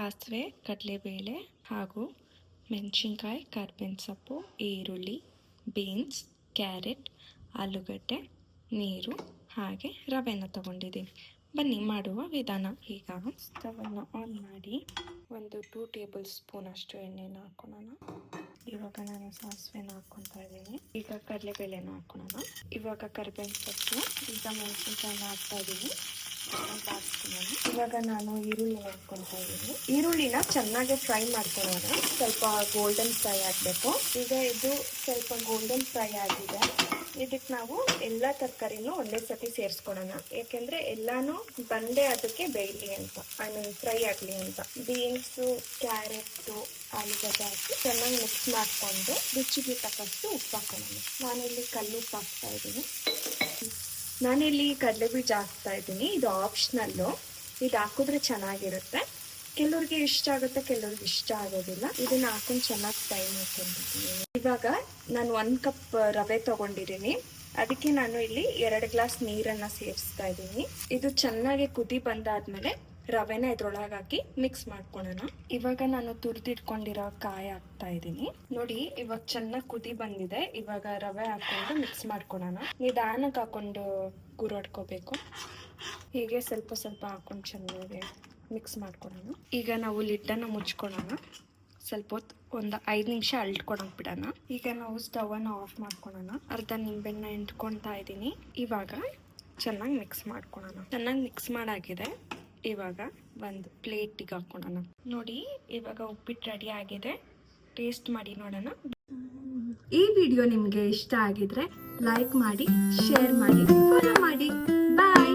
ಸಾಸಿವೆ, ಕಡಲೆಬೇಳೆ ಹಾಗೂ ಮೆಣಸಿನ್ಕಾಯಿ, ಕರ್ಬೇವಿನ ಸೊಪ್ಪು, ಈರುಳ್ಳಿ, ಬೀನ್ಸ್, ಕ್ಯಾರೆಟ್, ಆಲೂಗಡ್ಡೆ, ನೀರು ಹಾಗೆ ರವೆನ ತಗೊಂಡಿದ್ದೀನಿ. ಬನ್ನಿ ಮಾಡುವ ವಿಧಾನ. ಈಗ ಸ್ಟವನ್ನು ಆನ್ ಮಾಡಿ ಒಂದು 2 ಟೇಬಲ್ ಸ್ಪೂನ್ ಅಷ್ಟು ಎಣ್ಣೆನ ಹಾಕೊಳ್ಳೋಣ. ಇವಾಗ ನಾನು ಸಾಸಿವೆನ ಹಾಕ್ಕೊತಾ ಇದ್ದೀನಿ. ಈಗ ಕಡಲೆಬೇಳೆನ ಹಾಕೊಳ್ಳೋಣ. ಇವಾಗ ಕರ್ಬೇವಿನ ಸೊಪ್ಪು, ಈಗ ಮೆಣಸಿನ್ಕಾಯಿನ ಹಾಕ್ತಾ ಇದ್ದೀನಿ. ಇವಾಗ ನಾನು ಈರುಳ್ಳಿನ ಹಾಕ್ಕೊತಾ ಇದ್ದೀನಿ. ಈರುಳ್ಳಿನ ಚೆನ್ನಾಗಿ ಫ್ರೈ ಮಾಡ್ಕೊಳ್ಳೋಣ. ಸ್ವಲ್ಪ ಗೋಲ್ಡನ್ ಫ್ರೈ ಆಗಬೇಕು. ಈಗ ಇದು ಸ್ವಲ್ಪ ಗೋಲ್ಡನ್ ಫ್ರೈ ಆಗಿದೆ. ಇದಕ್ಕೆ ನಾವು ಎಲ್ಲ ತರಕಾರಿನೂ ಒಂದೇ ಸತಿ ಸೇರಿಸ್ಕೊಳ್ಳೋಣ. ಯಾಕೆಂದರೆ ಎಲ್ಲಾನು ಬಂದೇ ಅದಕ್ಕೆ ಬೇಯಲಿ ಅಂತ, ಫ್ರೈ ಆಗಲಿ ಅಂತ. ಬೀನ್ಸು, ಕ್ಯಾರೆಟು, ಆಲೂಗಡ್ಡೆ ಹಾಕಿ ಚೆನ್ನಾಗಿ ಮಿಕ್ಸ್ ಮಾಡಿಕೊಂಡು ರುಚಿಗೆ ತಕ್ಕಷ್ಟು ಉಪ್ಪು ಹಾಕೊಳ್ಳೋಣ. ನಾನಿಲ್ಲಿ ಕಲ್ಲುಪ್ಪು ಹಾಕ್ತಾ ಇದ್ದೀನಿ. ನಾನಿಲ್ಲಿ ಕಡಲೆ ಬೀಜ ಹಾಕ್ತಾ ಇದ್ದೀನಿ. ಇದು ಆಪ್ಷನಲ್ಲು. ಇದು ಹಾಕಿದ್ರೆ ಚೆನ್ನಾಗಿರುತ್ತೆ. ಕೆಲವ್ರಿಗೆ ಇಷ್ಟ ಆಗುತ್ತೆ, ಕೆಲವ್ರಿಗೆ ಇಷ್ಟ ಆಗೋದಿಲ್ಲ. ಇದನ್ನ ಹಾಕೊಂಡು ಚೆನ್ನಾಗಿ ಫ್ರೈ ಮಾಡ್ಕೊಂಡಿದ್ದೀನಿ. ಇವಾಗ ನಾನು 1 ಕಪ್ ರವೆ ತಗೊಂಡಿದ್ದೀನಿ. ಅದಕ್ಕೆ ನಾನು ಇಲ್ಲಿ 2 ಗ್ಲಾಸ್ ನೀರನ್ನು ಸೇರಿಸ್ತಾ ಇದ್ದೀನಿ. ಇದು ಚೆನ್ನಾಗಿ ಕುದಿ ಬಂದಾದ್ಮೇಲೆ ರವೆನ ಇದ್ರೊಳಗೆ ಹಾಕಿ ಮಿಕ್ಸ್ ಮಾಡ್ಕೊಳ್ಳೋಣ. ಇವಾಗ ನಾನು ತುರಿದಿಟ್ಕೊಂಡಿರೋ ಕಾಯಿ ಹಾಕ್ತಾ ಇದ್ದೀನಿ. ನೋಡಿ, ಇವಾಗ ಚೆನ್ನಾಗಿ ಕುದಿ ಬಂದಿದೆ. ಇವಾಗ ರವೆ ಹಾಕೊಂಡು ಮಿಕ್ಸ್ ಮಾಡ್ಕೊಳ್ಳೋಣ. ನಿಧಾನಕ್ಕೆ ಹಾಕೊಂಡು ಗುರಾಡ್ಕೋಬೇಕು. ಹೀಗೆ ಸ್ವಲ್ಪ ಸ್ವಲ್ಪ ಹಾಕೊಂಡು ಚೆನ್ನಾಗಿ ಮಿಕ್ಸ್ ಮಾಡ್ಕೊಳ್ಳೋಣ. ಈಗ ನಾವು ಲಿಡ್ಡನ್ನು ಮುಚ್ಕೊಳ್ಳೋಣ. ಸ್ವಲ್ಪ ಹೊತ್ತು ಒಂದು 5 ನಿಮಿಷ ಅಲ್ಟ್ಕೊಳಕ್ ಬಿಡೋಣ. ಈಗ ನಾವು ಸ್ಟವನ್ನು ಆಫ್ ಮಾಡ್ಕೊಳ್ಳೋಣ. ಅರ್ಧ ನಿಂಬೆಹಣ್ಣು ಹಿಂಡ್ಕೊತಾ ಇದ್ದೀನಿ. ಇವಾಗ ಚೆನ್ನಾಗಿ ಮಿಕ್ಸ್ ಮಾಡ್ಕೊಳ್ಳೋಣ. ಚೆನ್ನಾಗಿ ಮಿಕ್ಸ್ ಮಾಡಾಗಿದೆ. ಇವಾಗ ಒಂದು ಪ್ಲೇಟಿಗೆ ಹಾಕೊಳ್ಳೋಣ. ನೋಡಿ, ಇವಾಗ ಉಪ್ಪಿಟ್ಟು ರೆಡಿ ಆಗಿದೆ. ಟೇಸ್ಟ್ ಮಾಡಿ ನೋಡೋಣ. ಈ ವಿಡಿಯೋ ನಿಮಗೆ ಇಷ್ಟ ಆಗಿದ್ರೆ ಲೈಕ್ ಮಾಡಿ, ಶೇರ್ ಮಾಡಿ, ಫಾಲೋ ಮಾಡಿ. ಬಾಯ್.